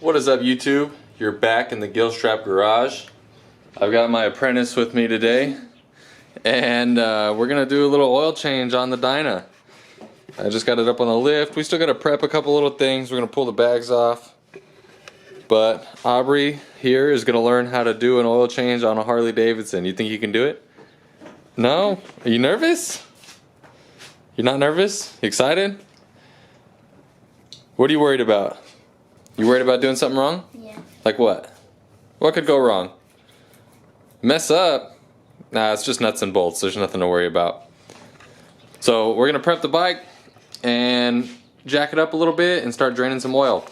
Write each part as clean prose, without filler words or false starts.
What is up, YouTube? You're back in the Gilstrap garage. I've got my apprentice with me today, and we're gonna do a little oil change on the Dyna. I just got it up on the lift. We still gotta prep a couple little things. We're gonna pull the bags off. But Aubrey here is gonna learn how to do an oil change on a Harley Davidson. You think you can do it? No? Are you nervous? You're not nervous? You excited? What are you worried about? You worried about doing something wrong? Yeah. Like what? What could go wrong? Mess up? Nah, it's just nuts and bolts. There's nothing to worry about. So we're gonna prep the bike and jack it up a little bit and start draining some oil.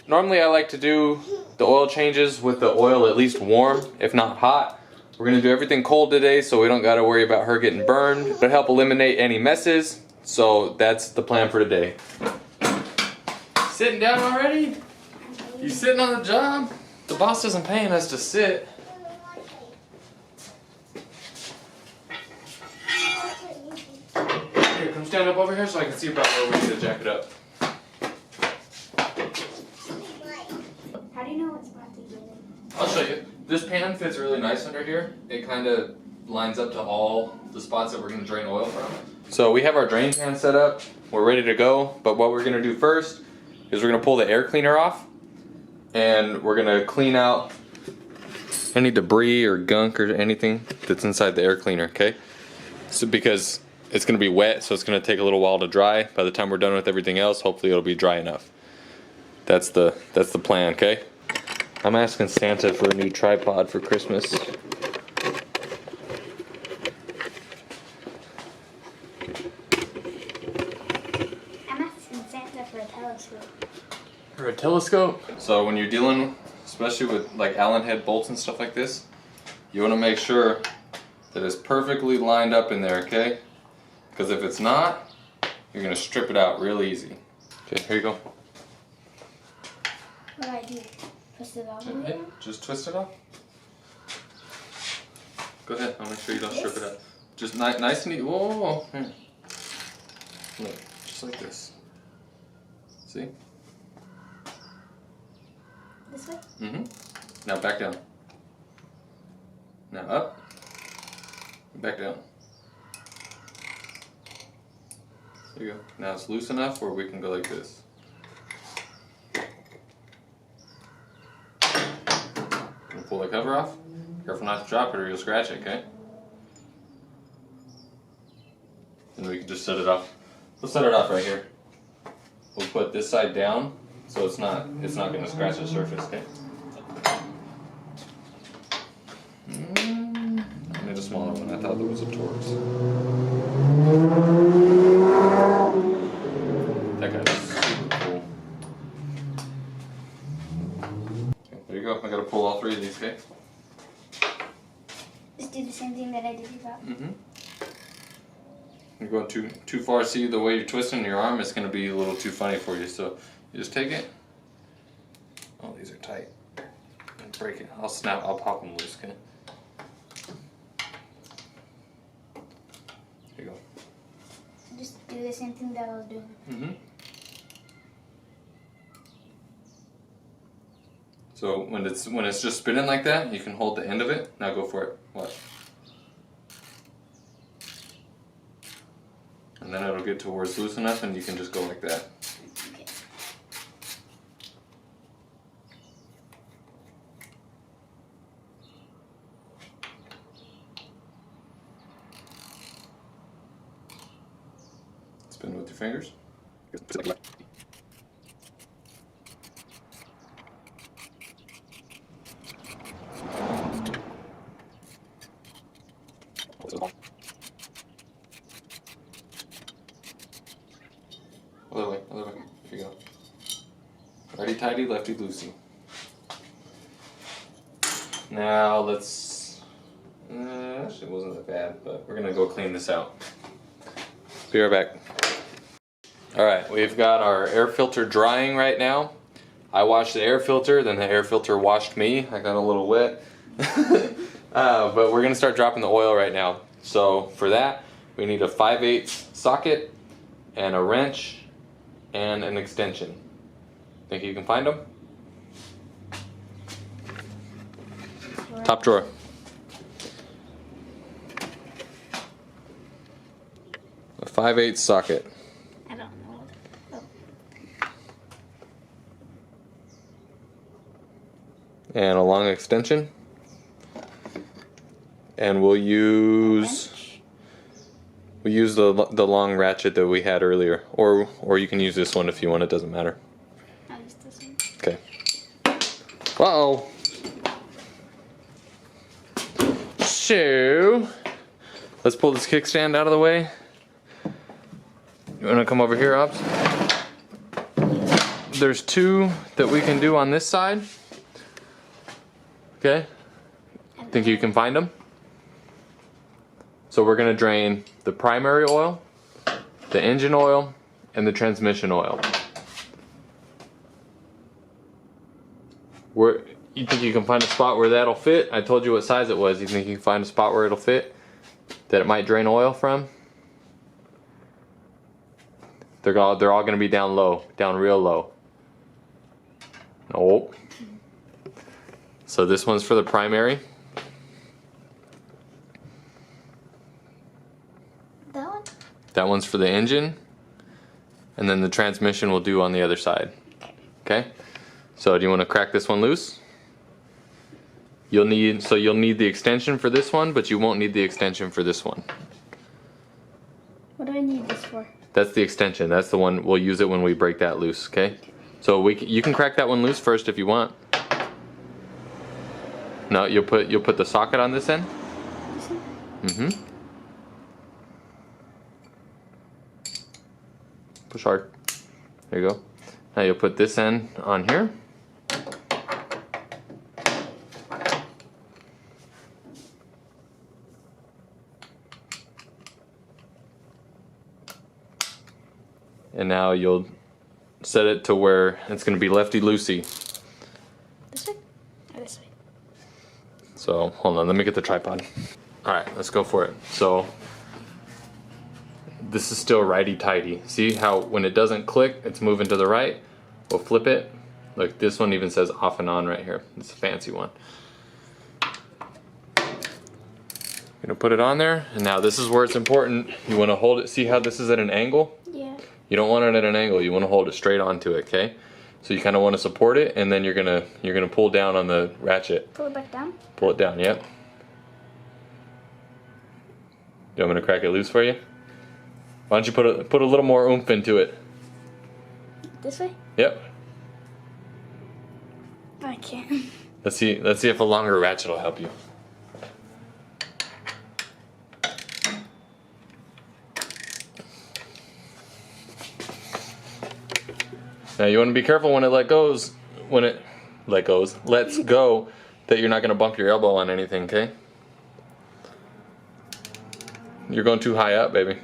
Normally I like to do the oil changes with the oil at least warm, if not hot. We're gonna do everything cold today so we don't gotta worry about her getting burned. It'll help eliminate any messes. So that's the plan for today. Sitting down already? You sitting on the job? The boss isn't paying us to sit. Here, come stand up over here so I can see about where we need to jack it up. How do you know what spot to get in? I'll show you. This pan fits really nice under here. It kind of lines up to all the spots that we're going to drain oil from. So we have our drain pan set up. We're ready to go. But what we're going to do first is we're going to pull the air cleaner off. And we're going to clean out any debris or gunk or anything that's inside the air cleaner, okay? So because it's going to be wet, so it's going to take a little while to dry. By the time we're done with everything else, hopefully it'll be dry enough. That's the plan, okay? I'm asking Santa for a new tripod for Christmas. I'm asking Santa for a telescope. For a telescope? So when you're dealing, especially with like Allen head bolts and stuff like this, you want to make sure that it's perfectly lined up in there, okay? Because if it's not, you're going to strip it out real easy. Okay, here you go. What do I do? Twist it all the way down? Just twist it off. Go ahead, I'll make sure you don't strip it out. Just nice and easy. Whoa, whoa, whoa. Here. Look, just like this. See? This way? Mm-hmm. Now back down. Now up. Back down. There you go. Now it's loose enough where we can go like this. Pull the cover off. Careful not to drop it or you'll scratch it, okay? And we can just set it off. We'll set it off right here. We'll put this side down so it's not going to scratch the surface, okay? I need a smaller one. I thought there was a Torx. That guy is super cool. Okay, there you go. I gotta pull all three of these, okay? Just do the same thing that I did about. Mm-hmm. You're going too far. See the way you're twisting your arm, it's gonna be a little too funny for you. So you just take it. Oh, these are tight. And break it. I'll pop them loose, okay? Here you go. Just do the same thing that I was doing. Mm-hmm. So when it's just spinning like that, you can hold the end of it. Now go for it. Watch. And then it'll get to where it's loose enough and you can just go like that. Okay. Spin with your fingers. Other way, other way. Here you go. Righty tighty, lefty loosey. Now let's. Actually, it wasn't that bad, but we're gonna go clean this out. Be right back. All right, we've got our air filter drying right now. I washed the air filter, then the air filter washed me. I got a little wet. But we're gonna start dropping the oil right now. So for that, we need a 5/8 socket and a wrench and an extension. Think you can find them? drawer. Top drawer. A 5/8 socket. I don't know. Oh. And a long extension. And we'll use the long ratchet that we had earlier, or you can use this one if you want. It doesn't matter. I'll use this one. Okay. Uh-oh. So, let's pull this kickstand out of the way. You want to come over here, Ops? There's two that we can do on this side. Okay. Think you can find them? So we're going to drain the primary oil, the engine oil, and the transmission oil. You think you can find a spot where that'll fit? I told you what size it was. You think you can find a spot where it'll fit? That it might drain oil from? They're all going to be down low, down real low. Nope. So this one's for the primary. That one? That one's for the engine. And then the transmission will do on the other side. Okay? So do you want to crack this one loose? You'll need the extension for this one, but you won't need the extension for this one. What do I need this for? That's the extension. That's the one we'll use it when we break that loose, okay? So you can crack that one loose first if you want. No, you'll put the socket on this end. Mm-hmm. Push hard. There you go. Now you'll put this end on here. And now you'll set it to where it's going to be lefty-loosey. This way? Or this way? So, hold on, let me get the tripod. Alright, let's go for it. So, this is still righty-tighty. See how when it doesn't click, it's moving to the right? We'll flip it. Look, this one even says off and on right here. It's a fancy one. Gonna put it on there, and now this is where it's important. You want to hold it. See how this is at an angle? Yeah. You don't want it at an angle. You want to hold it straight onto it, okay? So you kind of want to support it, and then you're gonna pull down on the ratchet. Pull it back down? Pull it down, yep. You want me to crack it loose for you? Why don't you put a little more oomph into it? This way? Yep. I can't. Let's see if a longer ratchet will help you. Now you want to be careful when it lets go, that you're not going to bump your elbow on anything, okay? You're going too high up, baby.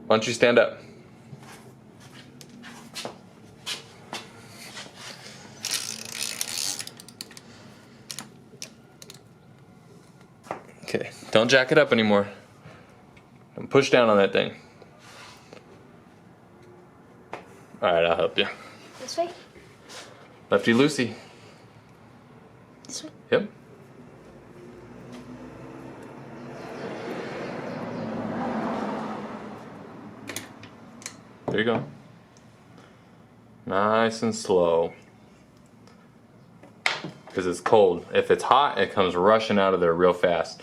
Why don't you stand up? Okay, don't jack it up anymore. And push down on that thing. Alright, I'll help you. This way? Lefty loosey. This way? Yep. There you go. Nice and slow. Because it's cold. If it's hot, it comes rushing out of there real fast.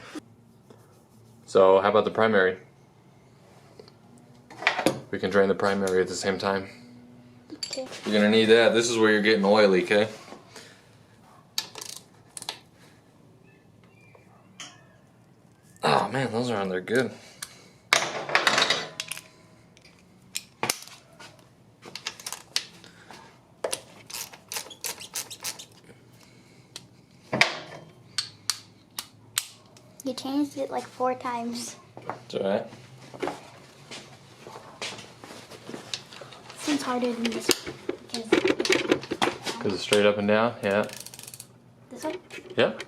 So, how about the primary? We can drain the primary at the same time. Okay. You're gonna need that. This is where you're getting oily, okay? Oh man, those are on there good. You changed it like 4 times. It's alright. Seems harder than this Because it's straight up and down? Yeah. This one? Yep.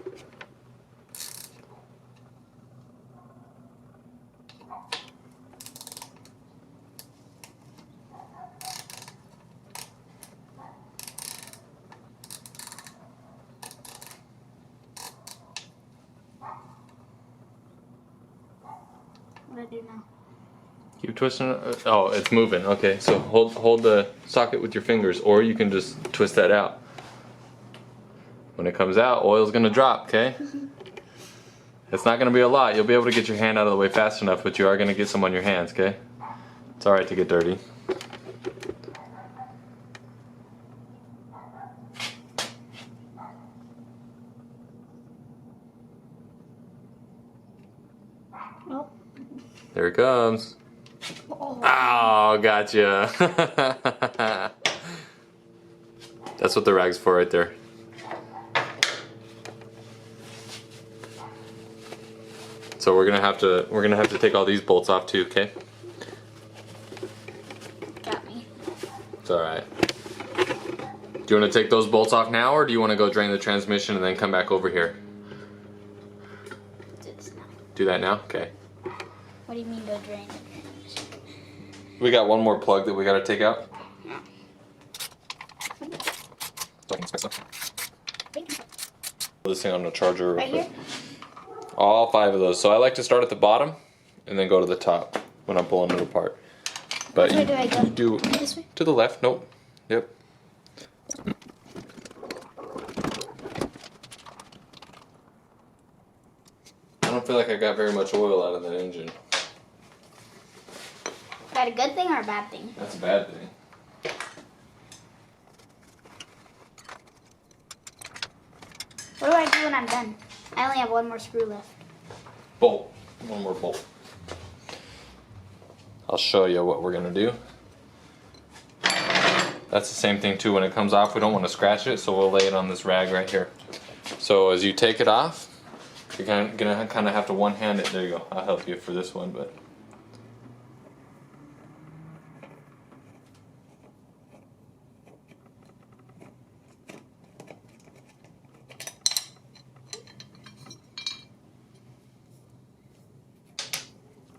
What do I do now? Keep twisting it. Oh, it's moving. Okay, so hold the socket with your fingers, or you can just twist that out. When it comes out, oil's gonna drop, okay? It's not gonna be a lot. You'll be able to get your hand out of the way fast enough, but you are gonna get some on your hands, okay? It's alright to get dirty. Oh. There it comes. Oh, gotcha. That's what the rag's for right there. So we're gonna have to take all these bolts off too, okay? Got me. It's alright. Do you want to take those bolts off now, or do you want to go drain the transmission and then come back over here? Do this now. Do that now? Okay. What do you mean go drain the transmission? We got one more plug that we gotta take out. This thing on the charger. Right here? All 5 of those. So I like to start at the bottom and then go to the top when I'm pulling it apart. But Which way do I go? do This way? to the left. Nope. Yep. I don't feel like I got very much oil out of that engine. Is that a good thing or a bad thing? That's a bad thing. What do I do when I'm done? I only have one more screw left. Bolt. One more bolt. I'll show you what we're gonna do. That's the same thing too. When it comes off, we don't want to scratch it, so we'll lay it on this rag right here. So as you take it off, you're gonna kind of have to one-hand it. There you go. I'll help you for this one, but.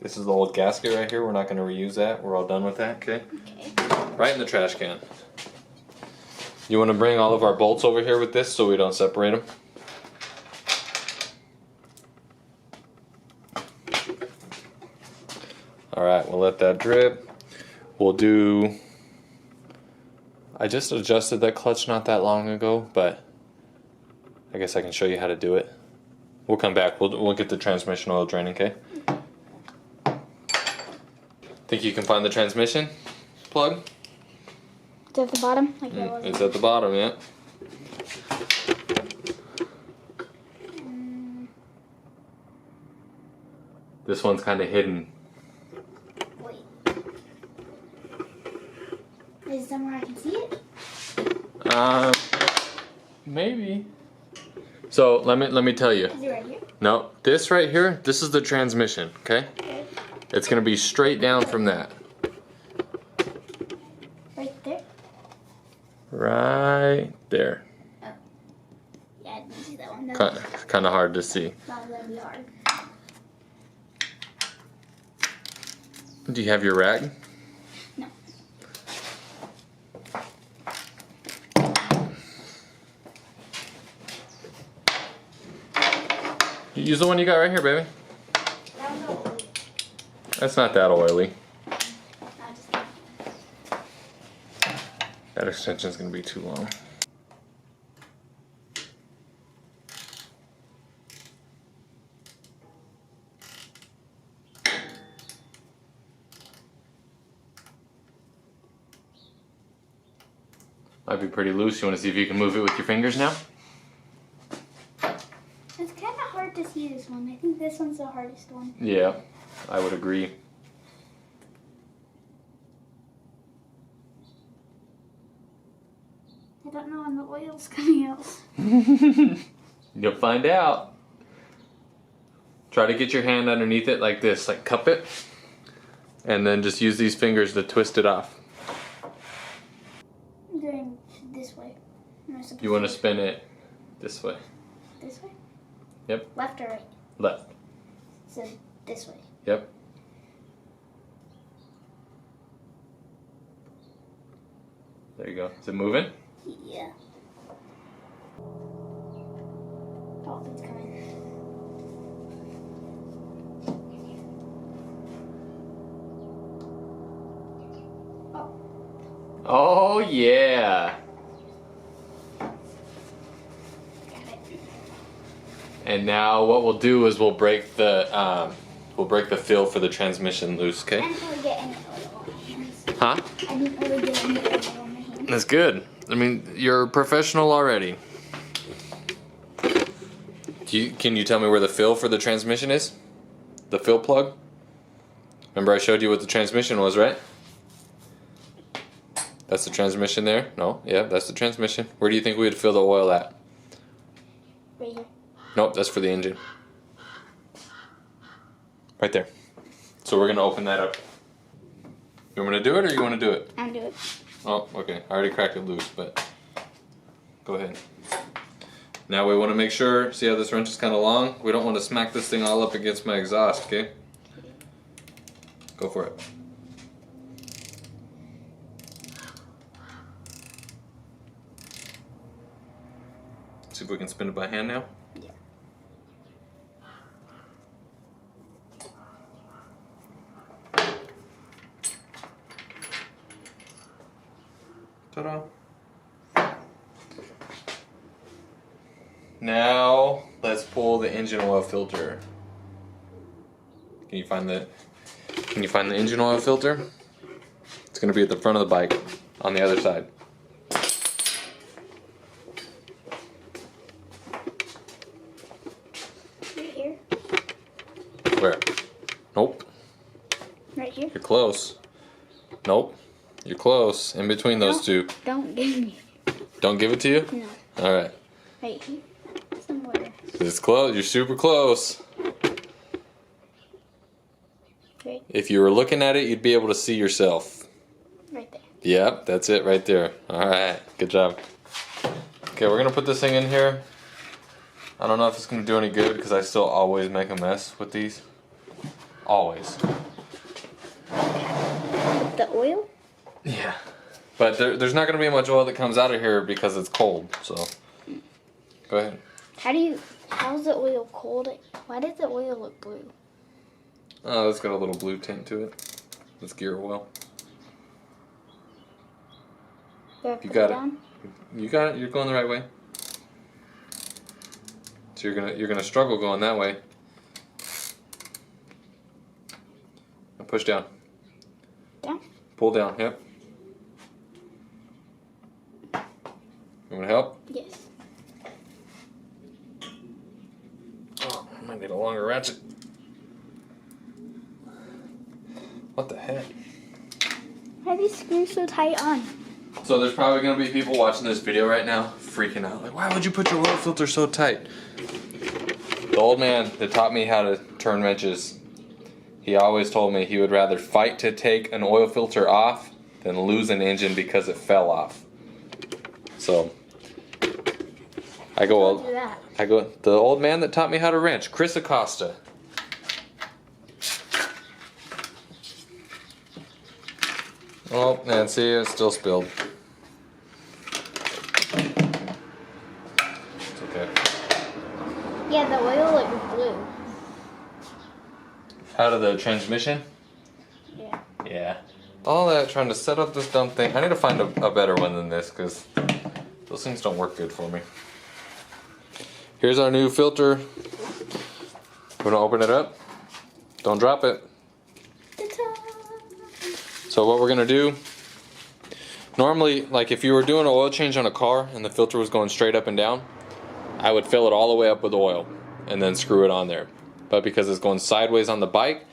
This is the old gasket right here. We're not going to reuse that. We're all done with that, okay? Okay. Right in the trash can. You want to bring all of our bolts over here with this so we don't separate them? Alright, we'll let that drip. We'll do... I just adjusted that clutch not that long ago, but I guess I can show you how to do it. We'll come back. We'll get the transmission oil draining, okay? Think you can find the transmission plug? It's at the bottom? Like that was. It's at the bottom, yeah. This one's kind of hidden. Wait. Is it somewhere I can see it? Maybe. So let me tell you. Is it right here? No, this right here, this is the transmission, okay? Okay. It's gonna be straight down from that. Right there? Right there. Oh. Yeah, I didn't see that one. Kind of hard to see. Not gonna be hard. Do you have your rag? No. Use the one you got right here, baby. That was all. That's not that oily. No, just That extension's gonna be too long. Might be pretty loose. You want to see if you can move it with your fingers now? It's kind of hard to see this one. I think this one's the hardest one. Yeah, I would agree. I don't know when the oil's coming out. You'll find out. Try to get your hand underneath it like this, like cup it, and then just use these fingers to twist it off. I'm doing this way. You want to spin it this way. This way? Yep. Left or right? Left. So this way. Yep. There you go. Is it moving? Yeah. Oh, it's coming. Oh yeah. Got it. And now what we'll do is we'll break the fill for the transmission loose, okay? I didn't really get any oil on my hands. Huh? I didn't really get any oil on my hands. That's good. I mean, you're a professional already. Can you tell me where the fill for the transmission is? The fill plug? Remember I showed you what the transmission was, right? That's the transmission there? No? Yeah, that's the transmission. Where do you think we would fill the oil at? Right here. Nope, that's for the engine. Right there. So we're going to open that up. You want me to do it or you want to do it? I'll do it. Oh, okay. I already cracked it loose, but go ahead. Now we want to make sure, see how this wrench is kind of long? We don't want to smack this thing all up against my exhaust, okay? Go for it. See if we can spin it by hand now. Yeah. Ta-da. Now let's pull the engine oil filter. Can you find the engine oil filter? It's gonna be at the front of the bike on the other side. Right here. Where? Nope. Right here. You're close. Nope. You're close. In between those two. Don't give me. Don't give it to you? No. Alright. Right here. Somewhere. It's close. You're super close. Right. If you were looking at it, you'd be able to see yourself. Right there. Yep, that's it right there. Alright, good job. Okay, we're gonna put this thing in here. I don't know if it's gonna do any good because I still always make a mess with these. Always. With the oil? Yeah. But there's not gonna be much oil that comes out of here because it's cold, so. Go ahead. How's the oil cold? Why does the oil look blue? Oh, it's got a little blue tint to it. It's gear oil. Do I You put got it. down? You got it. You're going the right way. So you're gonna struggle going that way. Now push down. Down? Pull down. Yep. You want to help? Yes. Oh, I might need a longer ratchet. What the heck? Why are these screws so tight on? So there's probably gonna be people watching this video right now freaking out. Like, why would you put your oil filter so tight? The old man that taught me how to turn wrenches, he always told me he would rather fight to take an oil filter off than lose an engine because it fell off. So Who did that? the old man that taught me how to wrench, Chris Acosta. Oh, and see, it's still spilled. It's okay. Yeah, the oil looks blue. Out of the transmission? Yeah. Yeah. All that trying to set up this dumb thing. I need to find a better one than this because those things don't work good for me. Here's our new filter. We're gonna open it up. Don't drop it. Ta-ta! So what we're gonna do, normally, like if you were doing an oil change on a car and the filter was going straight up and down, I would fill it all the way up with oil and then screw it on there. But because it's going sideways on the bike,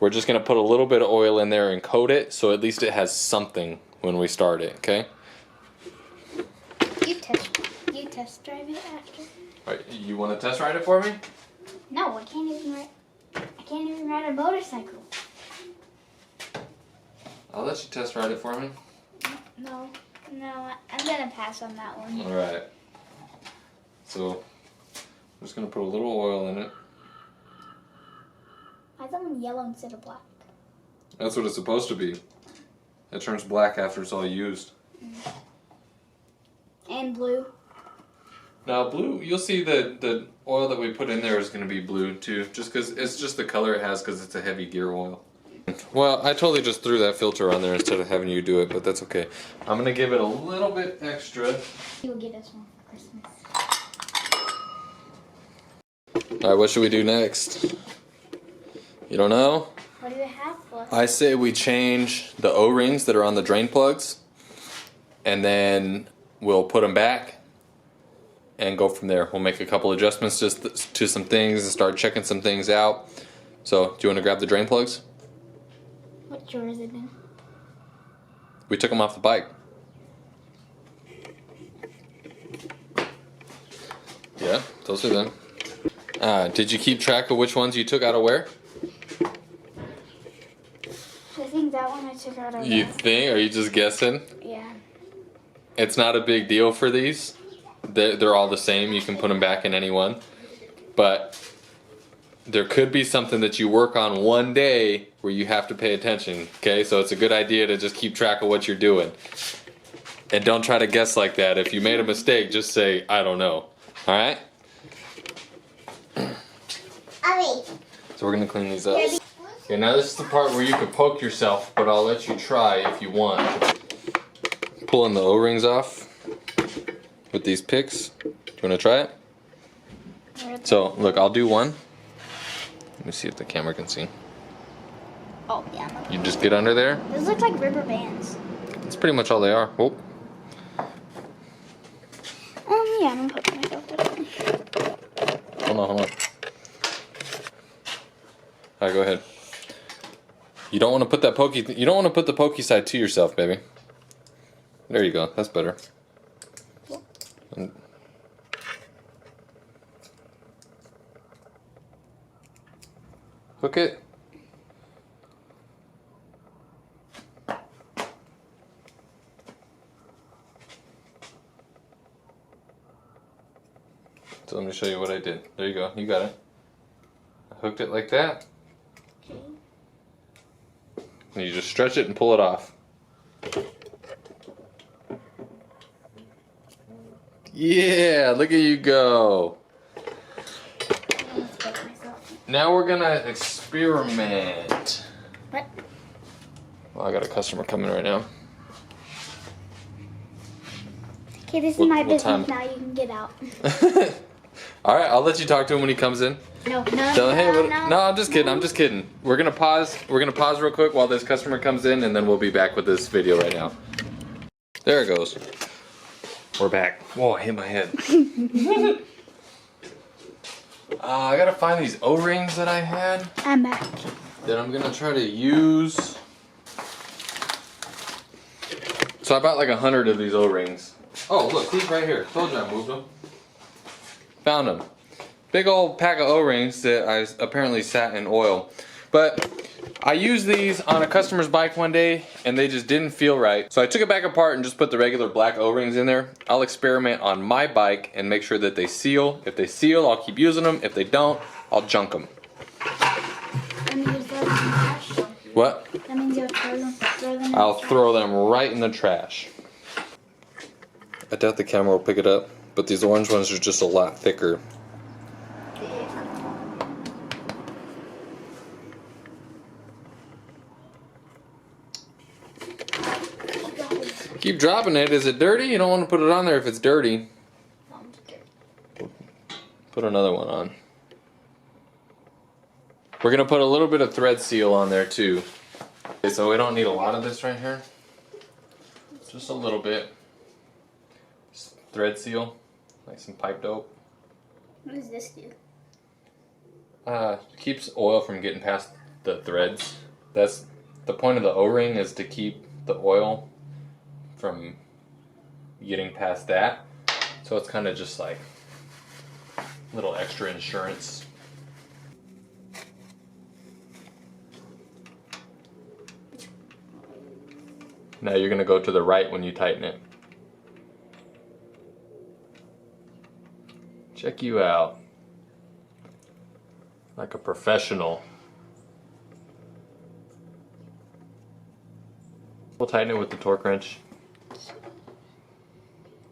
we're just gonna put a little bit of oil in there and coat it so at least it has something when we start it, okay? You test drive it after? Right, you wanna test ride it for me? No, I can't even ride a motorcycle. I'll let you test ride it for me. No, I'm gonna pass on that one. Alright. So, I'm just gonna put a little oil in it. Why is that one yellow instead of black? That's what it's supposed to be. It turns black after it's all used. And blue. Now blue, you'll see that the oil that we put in there is going to be blue too, just because it's just the color it has because it's a heavy gear oil. Well, I totally just threw that filter on there instead of having you do it, but that's okay. I'm gonna give it a little bit extra. You will get us one for Christmas. All right, what should we do next? You don't know? What do they have for? I say we change the O-rings that are on the drain plugs, and then we'll put them back and go from there. We'll make a couple adjustments just to some things and start checking some things out. So, do you want to grab the drain plugs? What drawer is it in? We took them off the bike. Yeah, those are them. Did you keep track of which ones you took out of where? I think that one I took out of You think? Are you just guessing? Yeah. It's not a big deal for these. They're all the same. You can put them back in any one. But there could be something that you work on one day where you have to pay attention. Okay, so it's a good idea to just keep track of what you're doing. And don't try to guess like that. If you made a mistake, just say, I don't know. Alright? So we're going to clean these up. Okay, now this is the part where you could poke yourself, but I'll let you try if you want. Pulling the O-rings off with these picks. Do you want to try it? So, look, I'll do one. Let me see if the camera can see. Oh, yeah. You just get under there. Those look like rubber bands. That's pretty much all they are. Oh. Yeah, I'm gonna put myself there. Hold on. Alright, go ahead. You don't want to put that pokey. You don't want to put the pokey side to yourself, baby. There you go. That's better. And hook it. So let me show you what I did. There you go. You got it. I hooked it like that. Okay. And you just stretch it and pull it off. Yeah, look at you go. Now we're gonna experiment. What? Well, I got a customer coming right now. Okay, this is my business now. You can get out. All right, I'll let you talk to him when he comes in. No, I'm just kidding. I'm just kidding. We're gonna pause. We're gonna pause real quick while this customer comes in, and then we'll be back with this video right now. There it goes. We're back. Whoa, I hit my head. I gotta find these O-rings that I had. I'm back. That I'm gonna try to use. So I bought like 100 of these O-rings. Oh, look, these right here. Told you I moved them. Found them. Big old pack of O-rings that I apparently sat in oil. But I used these on a customer's bike one day and they just didn't feel right. So I took it back apart and just put the regular black O-rings in there. I'll experiment on my bike and make sure that they seal. If they seal, I'll keep using them. If they don't, I'll junk them. That means you throw them in the trash. What? That means you'll throw them in I'll the trash. throw them right in the trash. I doubt the camera will pick it up, but these orange ones are just a lot thicker. Keep dropping it. Is it dirty? You don't want to put it on there if it's dirty. Put another one on. We're going to put a little bit of thread seal on there too. Okay, so we don't need a lot of this right here. Just a little bit. Thread seal, like some pipe dope. What does this do? Keeps oil from getting past the threads. That's the point of the O-ring, is to keep the oil from getting past that. So it's kind of just like a little extra insurance. Now you're going to go to the right when you tighten it. Check you out. Like a professional. We'll tighten it with the torque wrench.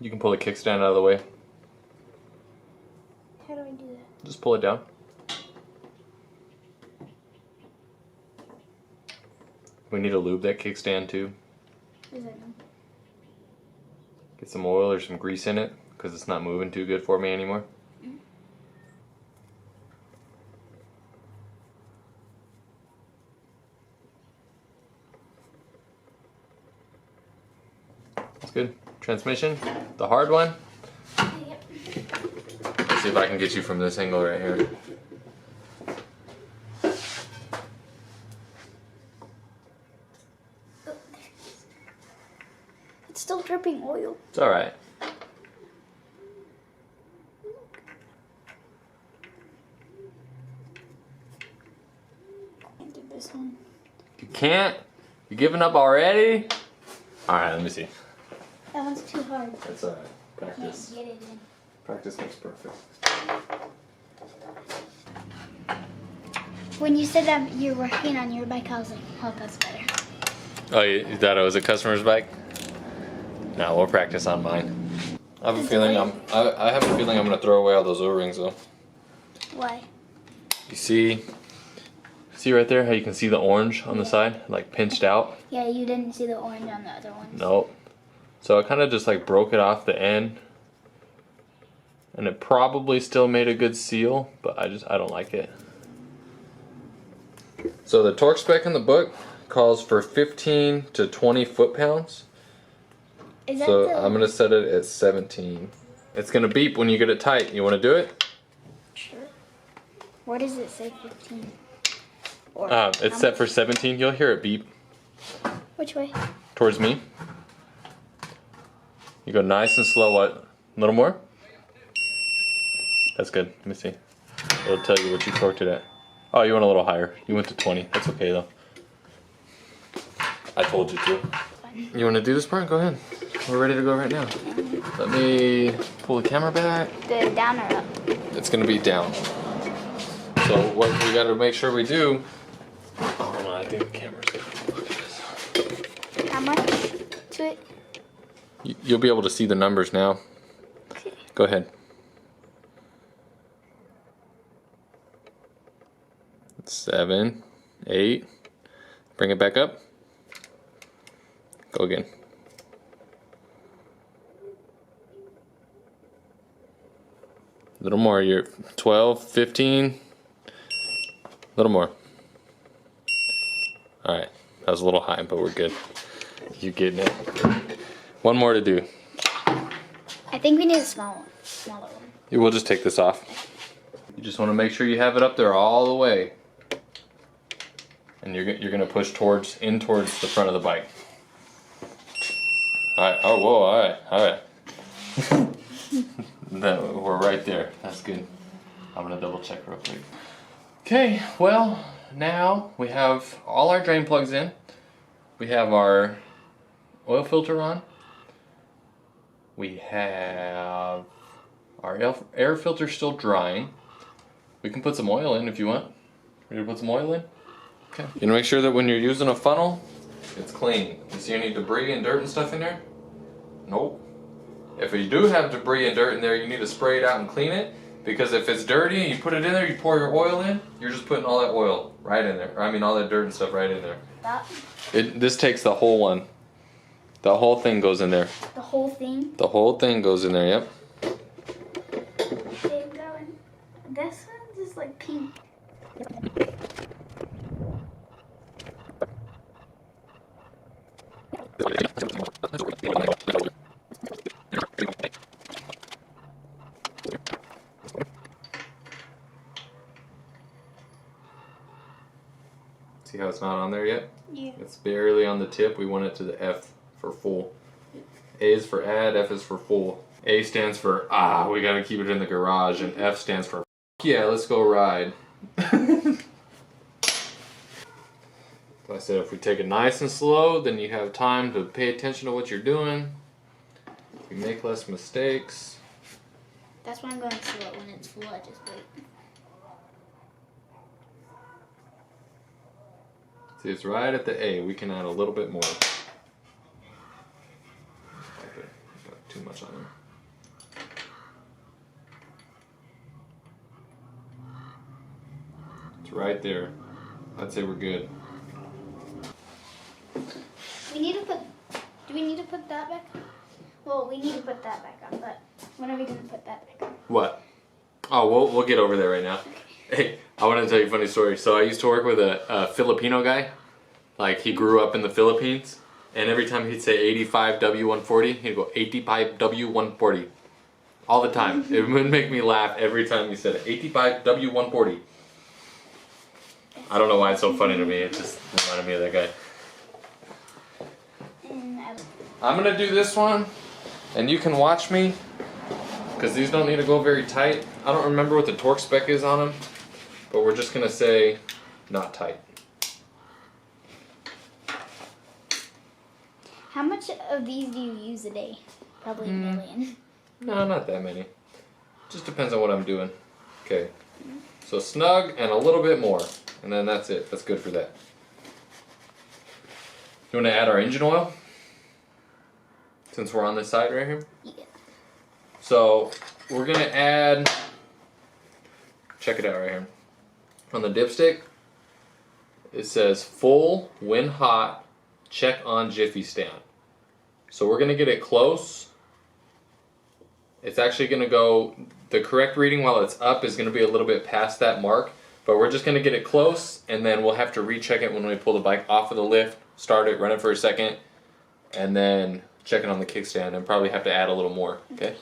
You can pull the kickstand out of the way. How do I do that? Just pull it down. We need to lube that kickstand too. What does that mean? Get some oil or some grease in it because it's not moving too good for me anymore. That's good. Transmission, the hard one. Yep. Let's see if I can get you from this angle right here. It's still dripping oil. It's all right. Can't do this one. You can't? You giving up already? All right, let me see. That one's too hard. That's all right. Practice. Can't get it in. Practice makes perfect. When you said that you're working on your bike, I was like, oh, that's better. Oh, you thought it was a customer's bike? No, we'll practice on mine. I have a feeling I have a feeling I'm gonna throw away all those O-rings though. Why? You see right there how you can see the orange on the side, like pinched out? Yeah, you didn't see the orange on the other ones. Nope. So I kind of just like broke it off the end, and it probably still made a good seal, but I don't like it. So the torque spec in the book calls for 15 to 20 foot-pounds. Is that So the... I'm gonna set it at 17. It's gonna beep when you get it tight. You wanna do it? Sure. Where does it say 15? Or It's set for 17. You'll hear it beep which way? towards me. You go nice and slow. What? A little more? That's good. Let me see. It'll tell you what you torqued it at. Oh, you went a little higher. You went to 20. That's okay though. I told you to. You want to do this part? Go ahead. We're ready to go right now. Let me pull the camera back. The down or up? It's gonna be down. So what we gotta make sure we do. Oh no, I think the camera's good. Look at this. How much to it? You'll be able to see the numbers now. Okay. Go ahead. It's 7, 8. Bring it back up. Go again. A little more. You're 12, 15. A little more. Alright. That was a little high, but we're good. You getting it. One more to do. I think we need a smaller one. We'll just take this off. You just want to make sure you have it up there all the way. And you're going to push towards the front of the bike. Alright, oh whoa, alright. We're right there. That's good. I'm gonna double check real quick. Okay, well, now we have all our drain plugs in. We have our oil filter on. We have our air filter still drying. We can put some oil in if you want. Ready to put some oil in? Okay. You want to make sure that when you're using a funnel, it's clean. You see any debris and dirt and stuff in there? Nope. If you do have debris and dirt in there, you need to spray it out and clean it. Because if it's dirty and you put it in there, you pour your oil in, you're just putting all that oil right in there. I mean, all that dirt and stuff right in there. This takes the whole one. The whole thing goes in there. The whole thing? The whole thing goes in there, yep. Okay, going. This one's just like pink. See how it's not on there yet? Yeah. It's barely on the tip. We want it to the F for full. A is for add, F is for full. A stands for, we gotta keep it in the garage, and F stands for, yeah, let's go ride. So I said if we take it nice and slow, then you have time to pay attention to what you're doing. You make less mistakes. That's why I'm going slow. When it's full, I just wait. See, it's right at the A. We can add a little bit more. Okay, got too much on there. It's right there. I'd say we're good. put that back on? Well, we need to put that back on, but when are we going to put that back on? What? Oh, we'll get over there right now. Hey, I want to tell you a funny story. So I used to work with a Filipino guy. Like, he grew up in the Philippines. And every time he'd say 85W140, he'd go 85W140. All the time. It would make me laugh every time he said it. 85W140. I don't know why it's so funny to me. It just reminded me of that guy. I'm going to do this one. And you can watch me. Because these don't need to go very tight. I don't remember what the torque spec is on them. But we're just going to say not tight. How much of these do you use a day? Probably a million. No, not that many. Just depends on what I'm doing. Okay. So snug and a little bit more. And then that's it. That's good for that. You want to add our engine oil? Since we're on this side right here? Yeah. So we're going to add, check it out right here. On the dipstick, it says full when hot, check on Jiffy stand. So we're going to get it close. It's actually going to go, the correct reading while it's up is going to be a little bit past that mark, but we're just going to get it close, and then we'll have to recheck it when we pull the bike off of the lift, start it, run it for a second, and then check it on the kickstand, and probably have to add a little more, okay?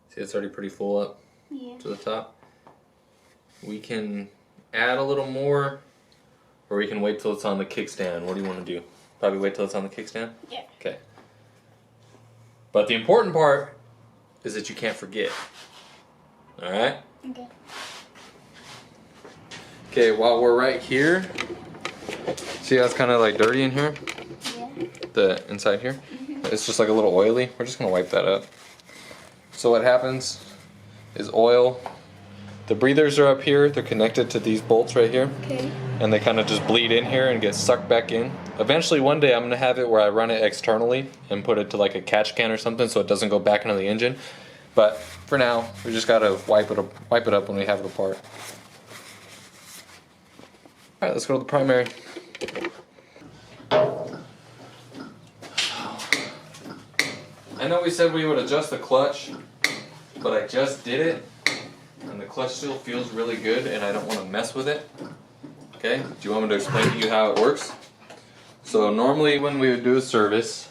See, it's already pretty full up to the top. We can add a little more, or we can wait till it's on the kickstand. What do you want to do? Probably wait till it's on the kickstand? Yeah. Okay. But the important part is that you can't forget. Alright? Okay. Okay, while we're right here, see how it's kind of like dirty in here? Yeah. The inside here? It's just like a little oily. We're just going to wipe that up. So what happens is oil, the breathers are up here, they're connected to these bolts right here. Okay. And they kind of just bleed in here and get sucked back in. Eventually one day I'm going to have it where I run it externally and put it to like a catch can or something so it doesn't go back into the engine. But for now, we just got to wipe it up when we have it apart. Alright, let's go to the primary. I know we said we would adjust the clutch, but I just did it, and the clutch still feels really good, and I don't want to mess with it. Okay, do you want me to explain to you how it works? So normally when we would do a service,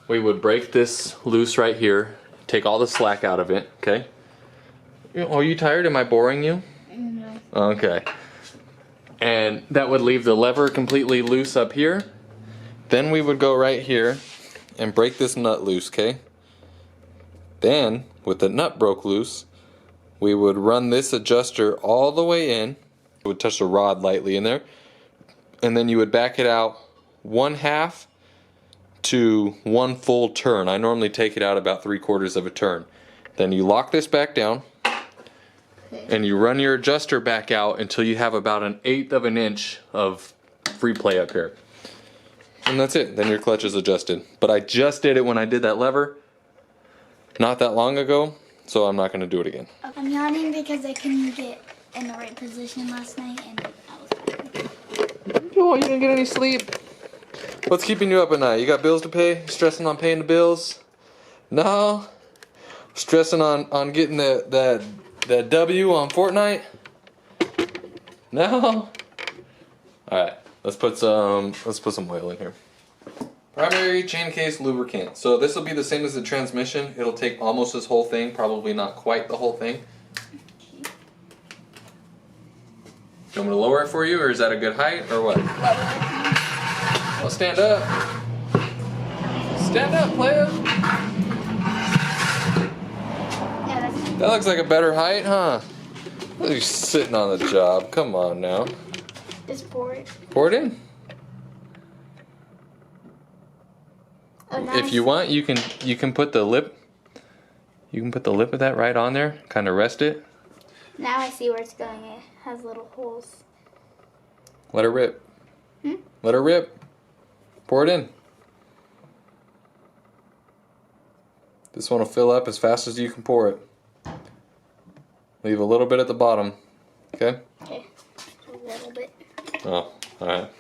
we would break this loose right here, take all the slack out of it, okay? Are you tired? Am I boring you? No. Okay. And that would leave the lever completely loose up here. Then we would go right here and break this nut loose, okay? Then, with the nut broke loose, we would run this adjuster all the way in. It would touch the rod lightly in there. And then you would back it out 1/2 to 1 full turn. I normally take it out about 3/4 of a turn. Then you lock this back down. And you run your adjuster back out until you have about 1/8 of an inch of free play up here. And that's it. Then your clutch is adjusted. But I just did it when I did that lever not that long ago, so I'm not going to do it again. I'm yawning because I couldn't get in the right position last night and I was tired. Oh, you didn't get any sleep? What's keeping you up at night? You got bills to pay? Stressing on paying the bills? No? Stressing on getting that W on Fortnite? No? Alright, let's put some oil in here. Primary chain case lubricant. So this will be the same as the transmission. It'll take almost this whole thing, probably not quite the whole thing. You want me to lower it for you, or is that a good height, or what? Well, stand up. Stand up, player. Yeah, that's That looks like a better height, huh? You're sitting on the job. Come on now. Just pour it. Pour it in. Oh, nice. If you want, you can put the lip. You can put the lip of that right on there. Kind of rest it. Now I see where it's going. It has little holes. Let her rip. Let her rip. Pour it in. This one will fill up as fast as you can pour it. Leave a little bit at the bottom. Okay? Okay. A little bit. Oh, alright.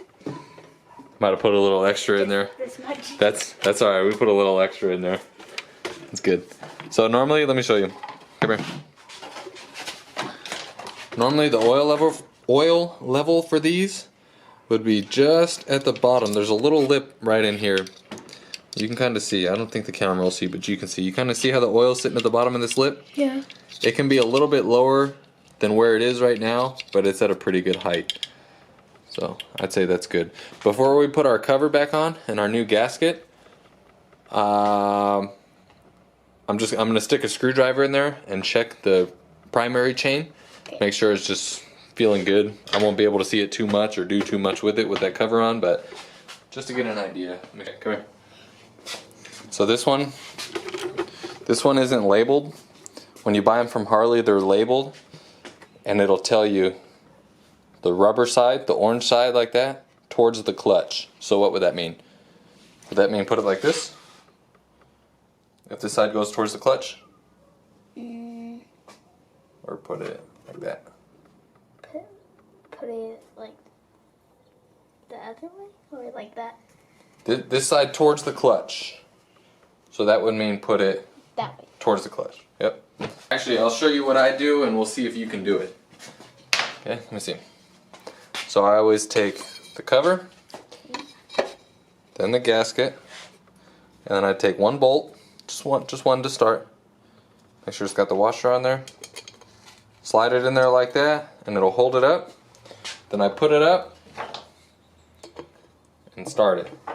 Might have put a little extra in there. This much. That's alright. We put a little extra in there. That's good. So normally, let me show you. Come here. Normally the oil level for these would be just at the bottom. There's a little lip right in here. You can kind of see. I don't think the camera will see, but you can see. You kind of see how the oil's sitting at the bottom of this lip? Yeah. It can be a little bit lower than where it is right now, but it's at a pretty good height. So I'd say that's good. Before we put our cover back on and our new gasket, I'm gonna stick a screwdriver in there and check the primary chain. Make sure it's just feeling good. I won't be able to see it too much or do too much with it with that cover on, but just to get an idea. Okay, come here. So this one isn't labeled. When you buy them from Harley, they're labeled, and it'll tell you the rubber side, the orange side like that, towards the clutch. So what would that mean? Would that mean put it like this? If this side goes towards the clutch? Or put it like that? Put it like the other way? Or like that? This side towards the clutch. So that would mean put it That way. towards the clutch. Yep. Actually, I'll show you what I do and we'll see if you can do it. Okay, let me see. So I always take the cover, then the gasket, and then I take one bolt, just one to start. Make sure it's got the washer on there. Slide it in there like that, and it'll hold it up. Then I put it up and start it. Do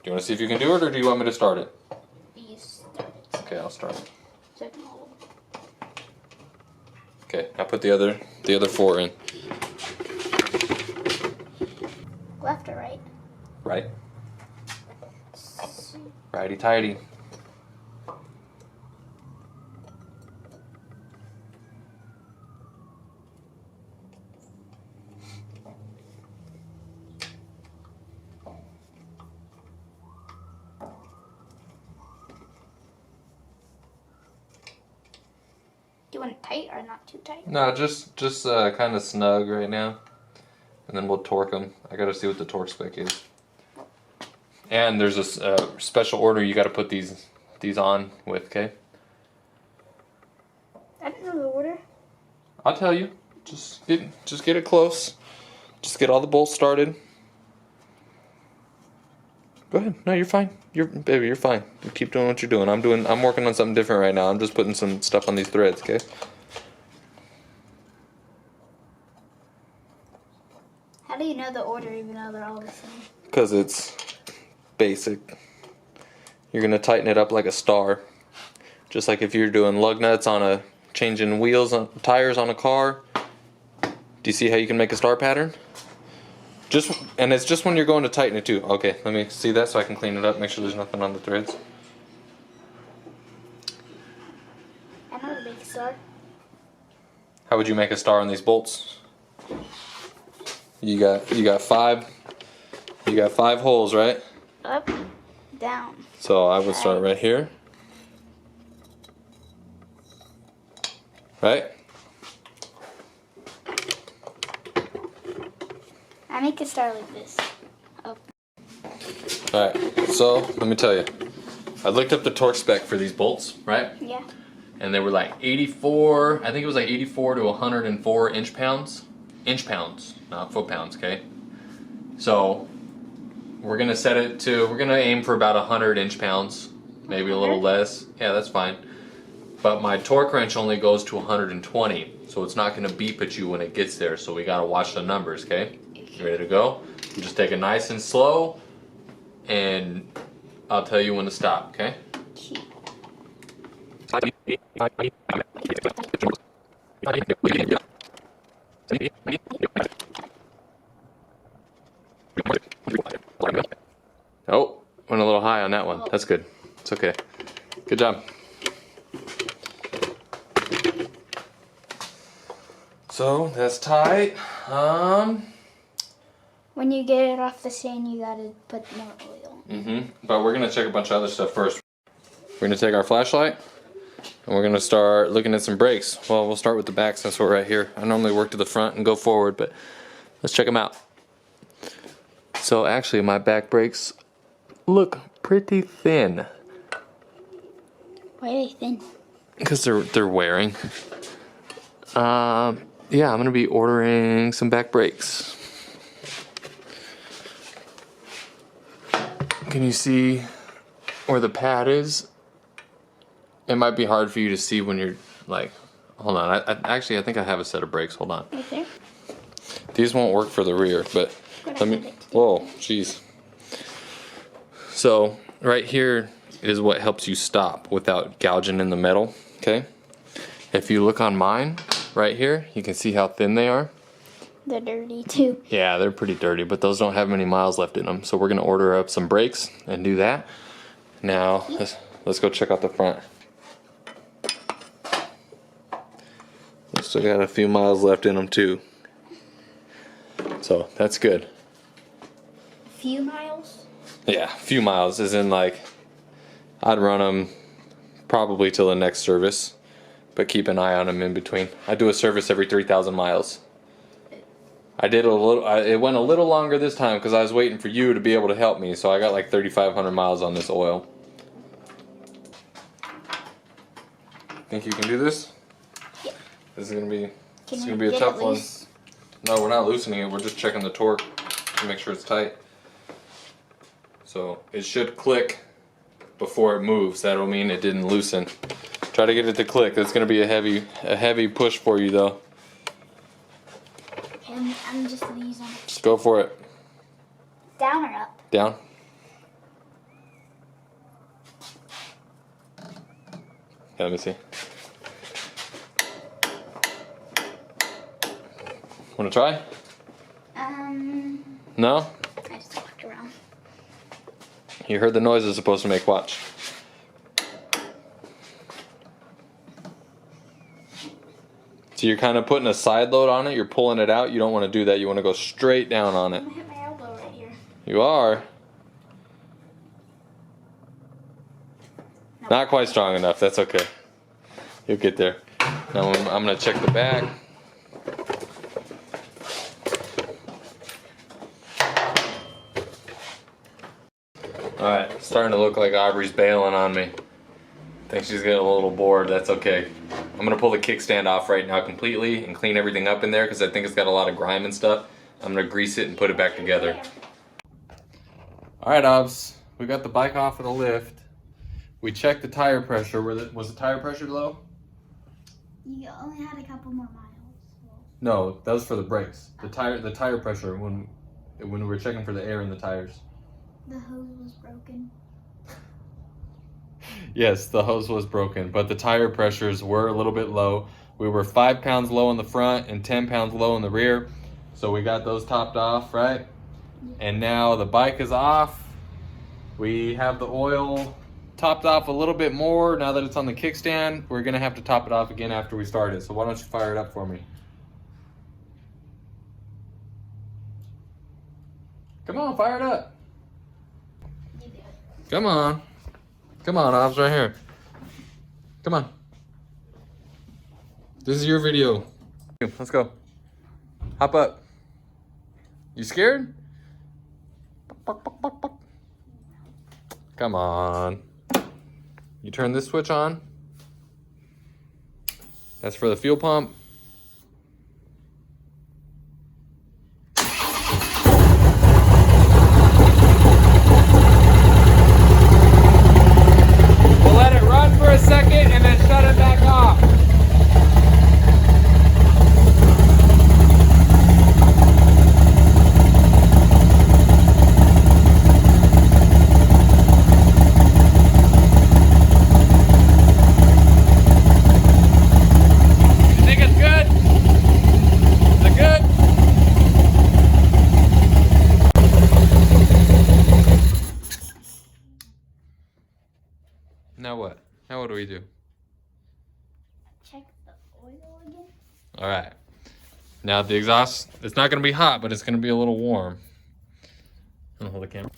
you want to see if you can do it, or do you want me to start it? You start it. Okay, I'll start it. Second hole. Okay, I put the other 4 in. Left or right? Right. Righty tighty. Do you want it tight or not too tight? No, just kind of snug right now, and then we'll torque them. I gotta see what the torque spec is. And there's a special order you gotta put these on with. Okay. I didn't know the order. I'll tell you. Just get it close. Just get all the bolts started. Go ahead. No, you're fine. You're fine. You keep doing what you're doing. I'm working on something different right now. I'm just putting some stuff on these threads, okay? How do you know the order even though they're all the same? Because it's basic. You're gonna tighten it up like a star. Just like if you're doing lug nuts on changing wheels on tires on a car. Do you see how you can make a star pattern? And it's just when you're going to tighten it too. Okay, let me see that so I can clean it up, make sure there's nothing on the threads. I know how to make a star. How would you make a star on these bolts? You got 5 holes, right? Up, down. So I would start right here. Right? I make a star like this. Up. Alright, so let me tell you. I looked up the torque spec for these bolts, right? Yeah. And they were like 84, I think it was like 84 to 104 inch pounds, not foot pounds, okay? So we're gonna we're gonna aim for about 100 inch pounds, maybe a little less. Yeah, that's fine. But my torque wrench only goes to 120, so it's not gonna beep at you when it gets there, so we gotta watch the numbers, okay? You ready to go? You just take it nice and slow, and I'll tell you when to stop, okay? Oh, went a little high on that one. That's good. It's okay. Good job. So that's tight. When you get it off the stand, you gotta put more oil. But we're gonna check a bunch of other stuff first. We're gonna take our flashlight and we're gonna start looking at some brakes. Well, we'll start with the back since we're right here. I normally work to the front and go forward, but let's check them out. So actually, my back brakes look pretty thin. Why are they thin? Because they're wearing. Yeah, I'm gonna be ordering some back brakes. Can you see where the pad is? It might be hard for you to see when you're like, hold on. I think I have a set of brakes. Hold on. Right there. These won't work for the rear, but let me. Whoa, jeez. So right here is what helps you stop without gouging in the metal. Okay. If you look on mine, right here, you can see how thin they are. They're dirty too. Yeah, they're pretty dirty, but those don't have many miles left in them. So we're gonna order up some brakes and do that. Now, let's go check out the front. We still got a few miles left in them too. So that's good. A few miles? Yeah, a few miles, as in like, I'd run them probably till the next service, but keep an eye on them in between. I do a service every 3,000 miles. I did a little. It went a little longer this time because I was waiting for you to be able to help me. So I got like 3,500 miles on this oil. Think you can do this? Yeah. This is gonna be. Can It's we gonna be a get tough it one. loose? No, we're not loosening it. We're just checking the torque to make sure it's tight. So it should click before it moves. That'll mean it didn't loosen. Try to get it to click. It's gonna be a heavy push for you though. I'm just gonna use them. Just go for it. Down or up? Down. Yeah, let me see. Wanna try? No? I just walked around. You heard the noise it's supposed to make. Watch. So you're kind of putting a side load on it. You're pulling it out. You don't want to do that. You want to go straight down on it. I'm gonna hit my elbow right here. You are. No. Not quite strong enough. That's okay. You'll get there. Now I'm going to check the back. Alright, it's starting to look like Aubrey's bailing on me. I think she's getting a little bored. That's okay. I'm going to pull the kickstand off right now completely and clean everything up in there because I think it's got a lot of grime and stuff. I'm going to grease it and put it back together. Alright, Obs. We got the bike off of the lift. We checked the tire pressure. Was the tire pressure low? You only had a couple more miles. No, that was for the brakes. The tire pressure when we were checking for the air in the tires. The hose was broken. Yes, the hose was broken, but the tire pressures were a little bit low. We were 5 pounds low in the front and 10 pounds low in the rear. So we got those topped off, right? And now the bike is off. We have the oil topped off a little bit more now that it's on the kickstand. We're gonna have to top it off again after we start it. So why don't you fire it up for me? Come on, fire it up. Come on. Come on, Obs, right here. Come on. This is your video. Let's go. Hop up. You scared? Come on. You turn this switch on. That's for the fuel pump. We'll let it run for a second and then shut it back off. we do? Check the oil again. All right. Now the exhaust, it's not going to be hot, but it's going to be a little warm. I'm going to hold the camera.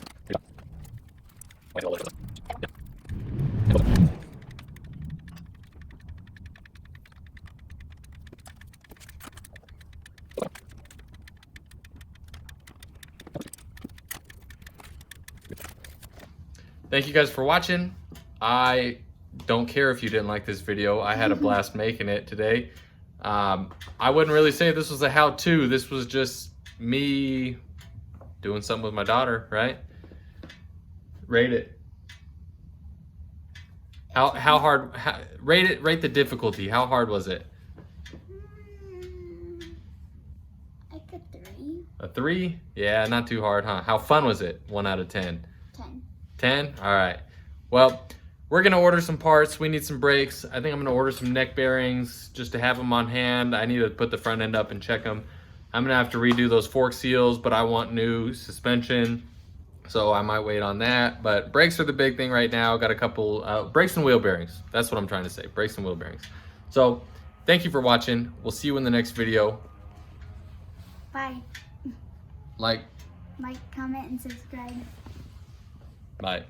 Thank you guys for watching. I don't care if you didn't like this video. I had a blast making it today. I wouldn't really say this was a how-to. This was just me doing something with my daughter, right? Rate it. How hard? Rate the difficulty. How hard was it? Like a 3. A 3? Yeah, not too hard, huh? How fun was it? 1 out of 10. 10. 10? All right. Well, we're gonna order some parts. We need some brakes. I think I'm gonna order some neck bearings just to have them on hand. I need to put the front end up and check them. I'm gonna have to redo those fork seals, but I want new suspension, so I might wait on that. But brakes are the big thing right now. Got a couple brakes and wheel bearings. That's what I'm trying to say. Brakes and wheel bearings. So thank you for watching. We'll see you in the next video. Bye. Like, Comment, and subscribe. bye.